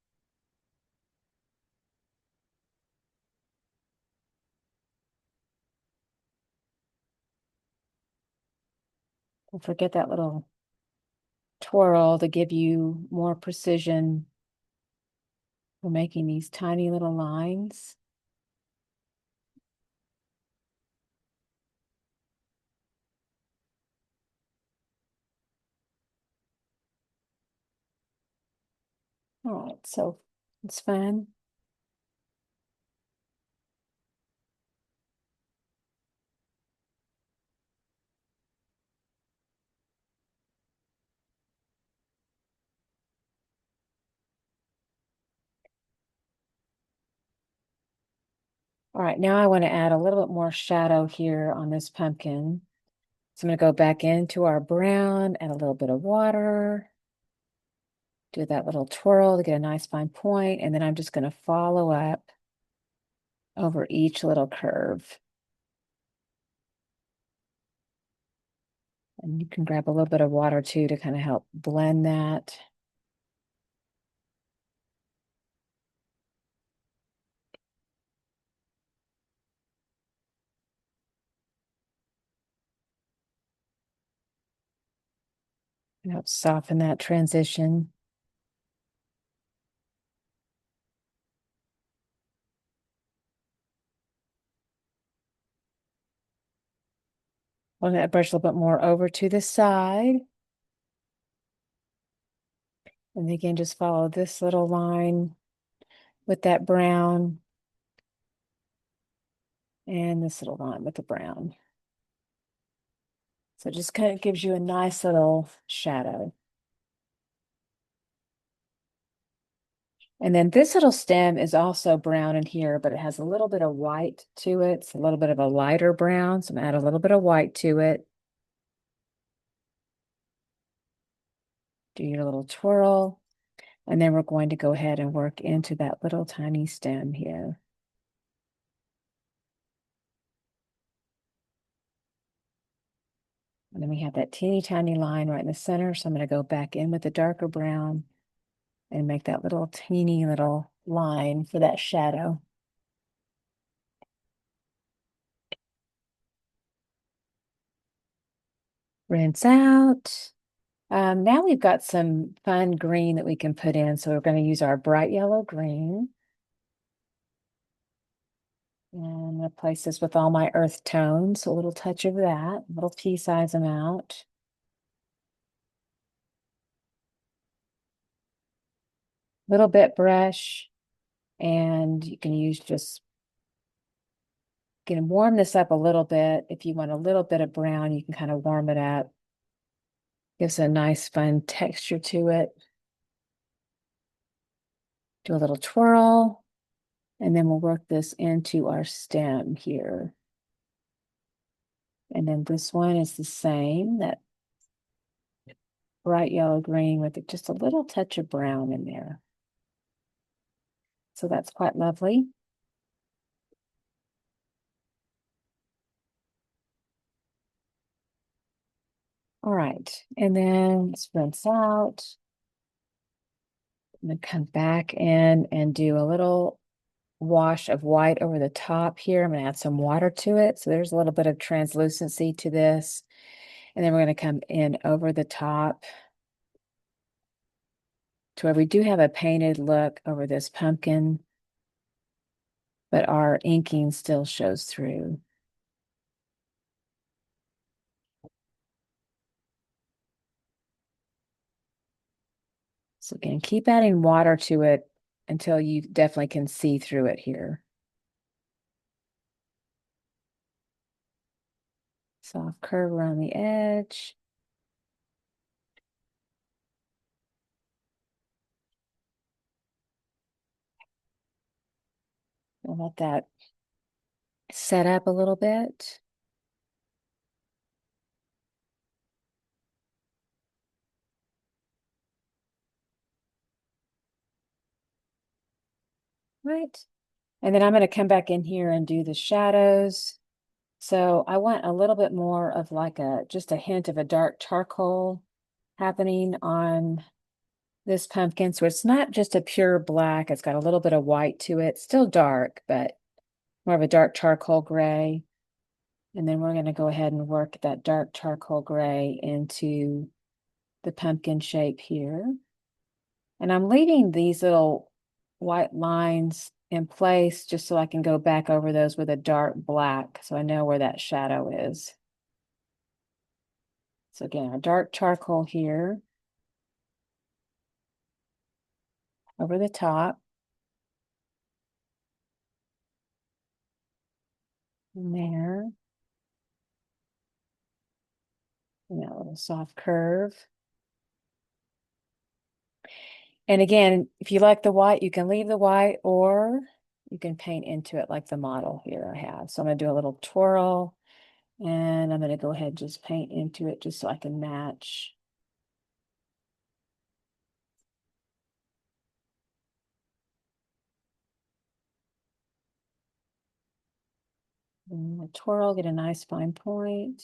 Don't forget that little twirl to give you more precision. We're making these tiny little lines. All right, so it's fun. All right, now I want to add a little bit more shadow here on this pumpkin. So I'm going to go back into our brown, add a little bit of water, do that little twirl to get a nice fine point, and then I'm just going to follow up over each little curve. And you can grab a little bit of water too to kind of help blend that. And help soften that transition. Run that brush a little bit more over to the side. And again, just follow this little line with that brown and this little line with the brown. So it just kind of gives you a nice little shadow. And then this little stem is also brown in here, but it has a little bit of white to it. It's a little bit of a lighter brown. So I'm gonna add a little bit of white to it. Do your little twirl. And then we're going to go ahead and work into that little tiny stem here. And then we have that teeny tiny line right in the center. So I'm going to go back in with the darker brown and make that little teeny little line for that shadow. Rinse out. Now we've got some fun green that we can put in. So we're going to use our bright yellow green. And I'm going to place this with all my earth tones. So a little touch of that, little pea-size amount. Little bit brush. And you can use just, warm this up a little bit. If you want a little bit of brown, you can kind of warm it up. Gives a nice fun texture to it. Do a little twirl, and then we'll work this into our stem here. And then this one is the same, that bright yellow green with just a little touch of brown in there. So that's quite lovely. All right, and then let's rinse out. I'm gonna come back in and do a little wash of white over the top here. I'm gonna add some water to it. So there's a little bit of translucency to this. And then we're gonna come in over the top to where we do have a painted look over this pumpkin, but our inking still shows through. So again, keep adding water to it until you definitely can see through it here. Soft curve around the edge. And let that set up a little bit. Right. And then I'm going to come back in here and do the shadows. So I want a little bit more of like just a hint of a dark charcoal happening on this pumpkin. So it's not just a pure black. It's got a little bit of white to it. Still dark, but more of a dark charcoal gray. And then we're going to go ahead and work that dark charcoal gray into the pumpkin shape here. And I'm leaving these little white lines in place just so I can go back over those with a dark black so I know where that shadow is. So again, a dark charcoal here over the top. And there. And that little soft curve. And again, if you like the white, you can leave the white or you can paint into it like the model here I have. So I'm going to do a little twirl and I'm going to go ahead and just paint into it just so I can match. And twirl, get a nice fine point.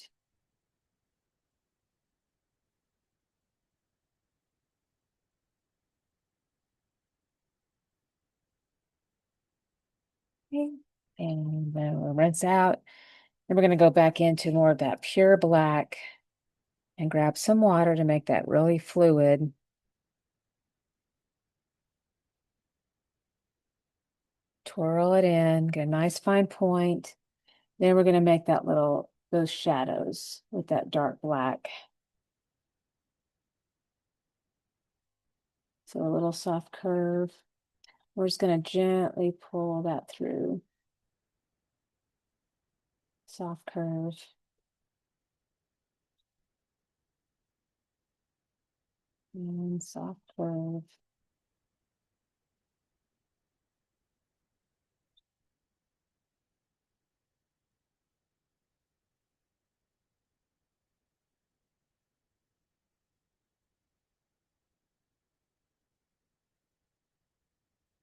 Okay. And then we'll rinse out. Then we're going to go back into more of that pure black and grab some water to make that really fluid. Twirl it in, get a nice fine point. Then we're going to make those shadows with that dark black. So a little soft curve. We're just going to gently pull that through. Soft curve. And soft curve.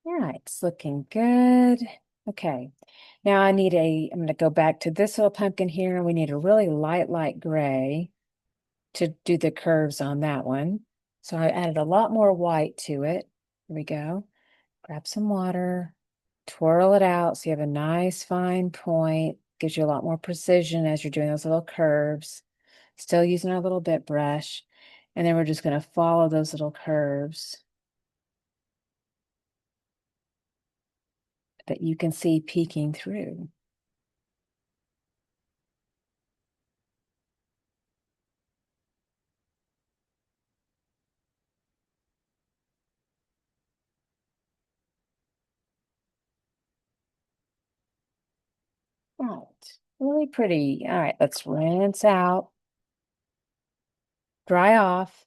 All right, it's looking good. Okay, now I'm going to go back to this little pumpkin here. We need a really light gray to do the curves on that one. So I added a lot more white to it. Here we go. Grab some water, twirl it out so you have a nice fine point. Gives you a lot more precision as you're doing those little curves. Still using our little bit brush. And then we're just going to follow those little curves that you can see peeking through. Right. Really pretty. All right, let's rinse out, dry off.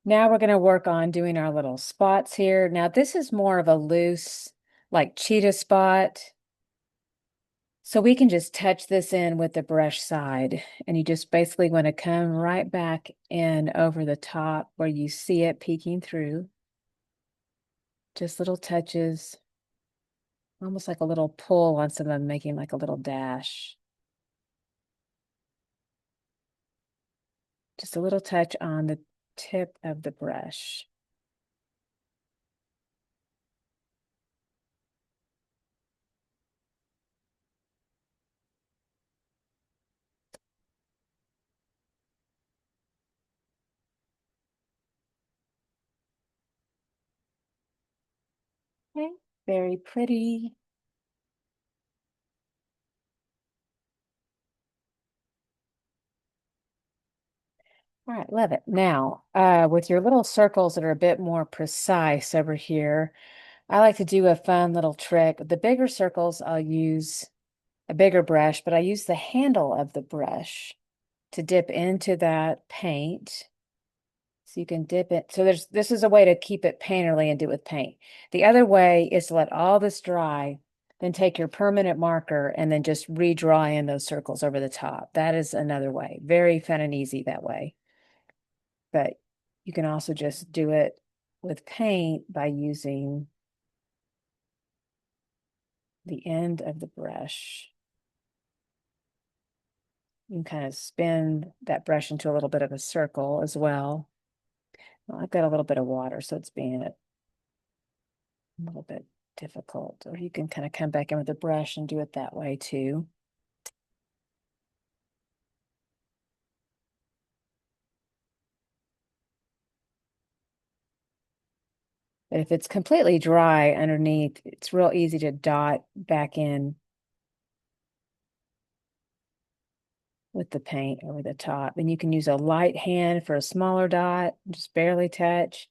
Now we're going to work on doing our little spots here. Now this is more of a loose, like cheetah spot. So we can just touch this in with the brush side. And you just basically want to come right back in over the top where you see it peeking through. Just little touches, almost like a little pull on some of them, making like a little dash. Just a little touch on the tip of the brush. Okay, very pretty. All right, love it. Now, with your little circles that are a bit more precise over here, I like to do a fun little trick. The bigger circles, I'll use a bigger brush, but I use the handle of the brush to dip into that paint. So you can dip it. So this is a way to keep it painterly and do it with paint. The other way is to let all this dry, then take your permanent marker and then just redraw in those circles over the top. That is another way. Very fun and easy that way. But you can also just do it with paint by using the end of the brush. You can kind of spin that brush into a little bit of a circle as well. Well, I've got a little bit of water, so it's being a little bit difficult. Or you can kind of come back in with a brush and do it that way too. But if it's completely dry underneath, it's real easy to dot back in with the paint over the top. And you can use a light hand for a smaller dot, just barely touch,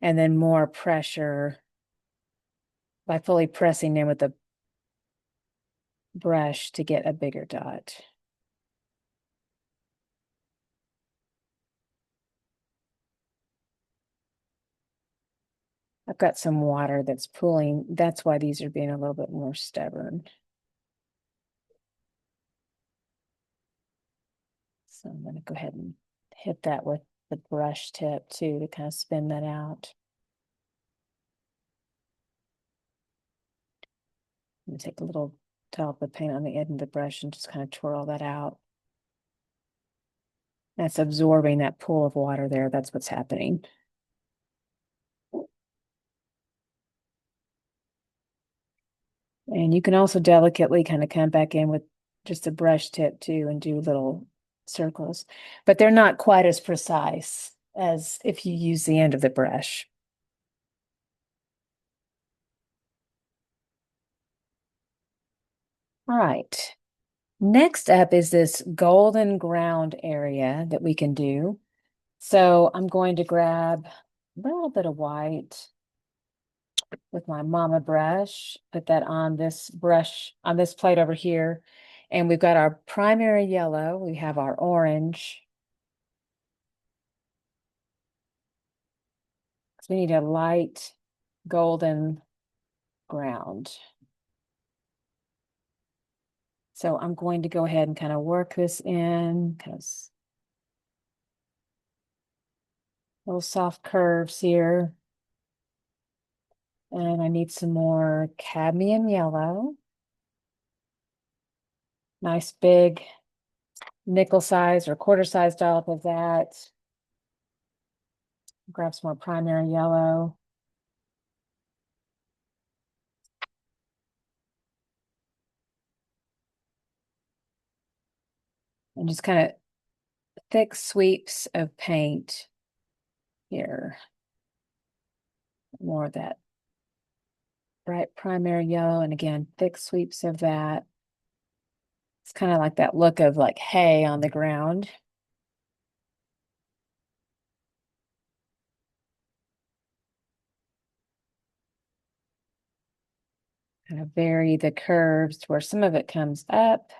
and then more pressure by fully pressing in with the brush to get a bigger dot. I've got some water that's pooling. That's why these are being a little bit more stubborn. So I'm going to go ahead and hit that with the brush tip too to kind of spin that out. I'm going to take a little dollop of paint on the end of the brush and just kind of twirl that out. That's absorbing that pool of water there. That's what's happening. And you can also delicately kind of come back in with just a brush tip too and do little circles, but they're not quite as precise as if you use the end of the brush. All right. Next up is this golden ground area that we can do. So I'm going to grab a little bit of white with my mama brush, put that on this brush, on this plate over here. And we've got our primary yellow, we have our orange. So we need a light golden ground. So I'm going to go ahead and kind of work this in, because little soft curves here. And I need some more cadmium yellow. Nice big nickel size or quarter size dollop of that. Grab some more primary yellow. And just kind of thick sweeps of paint here. More of that bright primary yellow. And again, thick sweeps of that. It's kind of like that look of like hay on the ground. Kind of vary the curves to where some of it comes up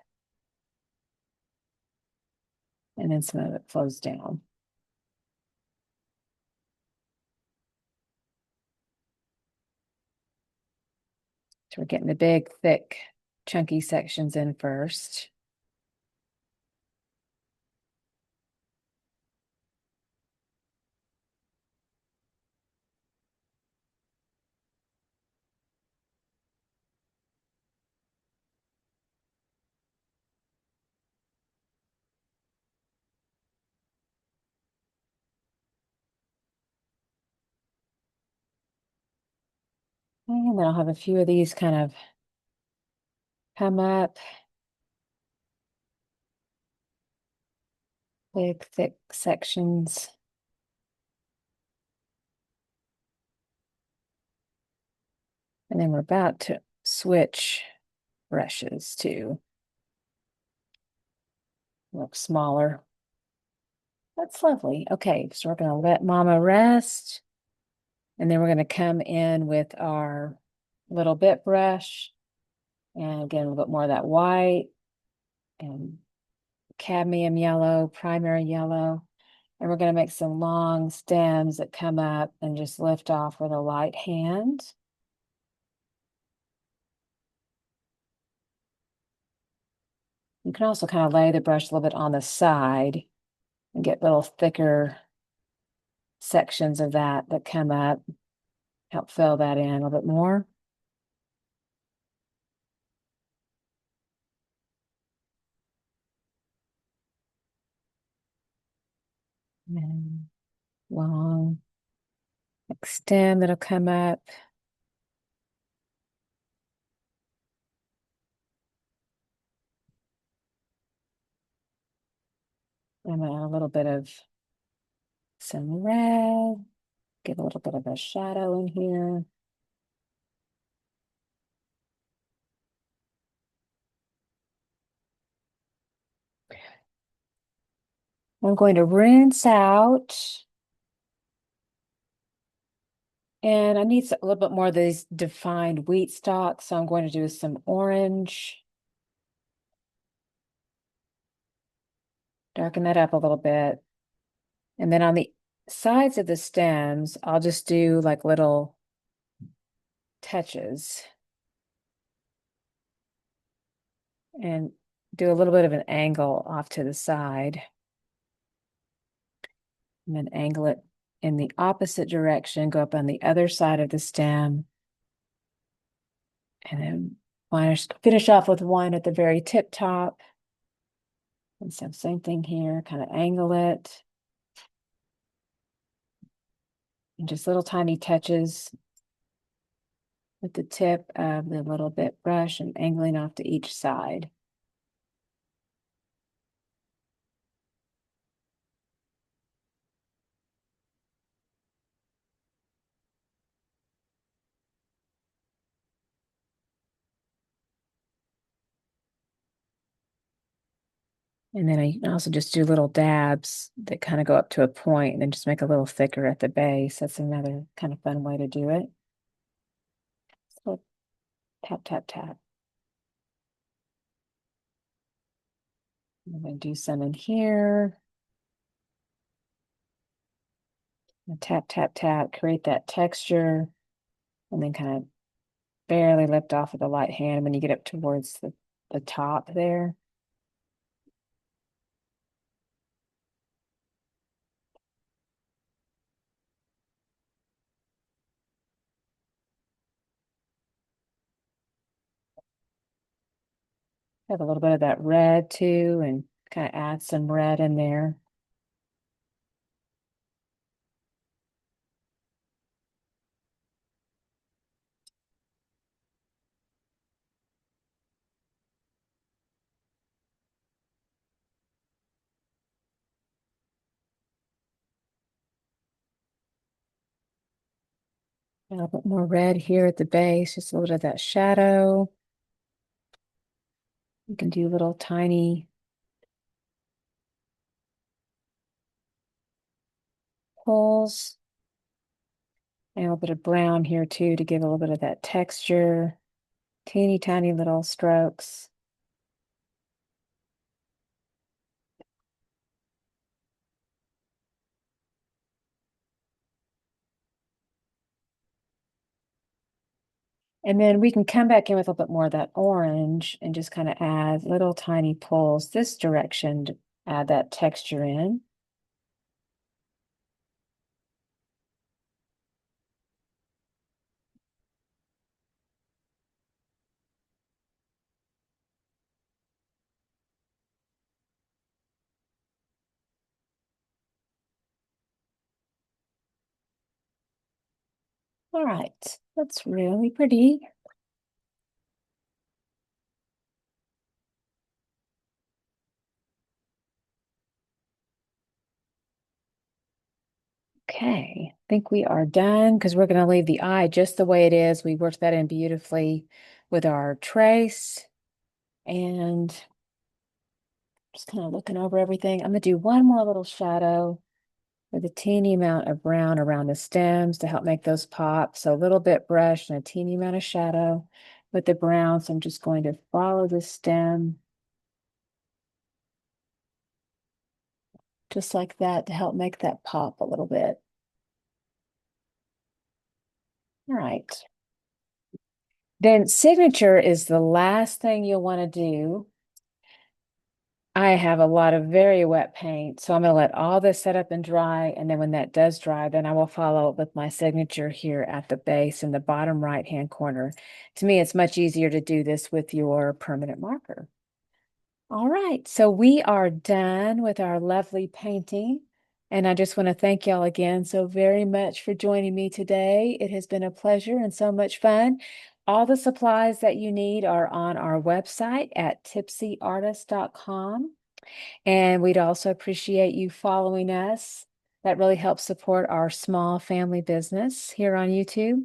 and then some of it flows down. So we're getting the big, thick, chunky sections in first. And then I'll have a few of these kind of come up, big, thick sections. And then we're about to switch brushes to look smaller. That's lovely. Okay, so we're going to let Mama rest. And then we're going to come in with our little bit brush. And again, a little bit more of that white and cadmium yellow, primary yellow. And we're going to make some long stems that come up and just lift off with a light hand. You can also kind of lay the brush a little bit on the side and get little thicker sections of that that come up. Help fill that in a little bit more. And long stem that'll come up. I'm gonna add a little bit of some red, give a little bit of a shadow in here. I'm going to rinse out, and I need a little bit more of these defined wheat stalks, so I'm going to do some orange. Darken that up a little bit. And then on the sides of the stems, I'll just do like little touches and do a little bit of an angle off to the side. And then angle it in the opposite direction, go up on the other side of the stem. And then finish off with one at the very tip top. And so same thing here, kind of angle it. And just little tiny touches with the tip of the little bit brush and angling off to each side. And then I can also just do little dabs that kind of go up to a point and then just make a little thicker at the base. That's another kind of fun way to do it. So tap, tap, tap. I'm going to do some in here. And tap, tap, tap, create that texture, and then kind of barely lift off with a light hand when you get up towards the top there. Have a little bit of that red too, and kind of add some red in there. A little bit more red here at the base, just a little bit of that shadow. You can do little tiny pulls. And a little bit of brown here too to give a little bit of that texture. Teeny tiny little strokes. And then we can come back in with a little bit more of that orange and just kind of add little tiny pulls this direction to add that texture in. All right, that's really pretty. Okay, I think we are done because we're going to leave the eye just the way it is. We worked that in beautifully with our trace and just kind of looking over everything. I'm going to do one more little shadow with a teeny amount of brown around the stems to help make those pop. So a little bit brush and a teeny amount of shadow with the brown. So I'm just going to follow the stem just like that to help make that pop a little bit. All right. Then signature is the last thing you'll want to do. I have a lot of very wet paint, so I'm going to let all this set up and dry. And then when that does dry, then I will follow up with my signature here at the base in the bottom right-hand corner. To me, it's much easier to do this with your permanent marker. All right, so we are done with our lovely painting. And I just want to thank y'all again so very much for joining me today. It has been a pleasure and so much fun. All the supplies that you need are on our website at tipsyartist.com. And we'd also appreciate you following us. That really helps support our small family business here on YouTube.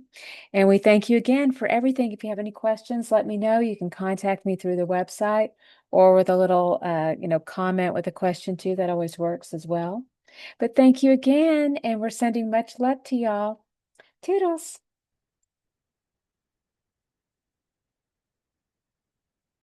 And we thank you again for everything. If you have any questions, let me know. You can contact me through the website or with a little, comment with a question too. That always works as well. But thank you again, and we're sending much love to y'all. Toodles.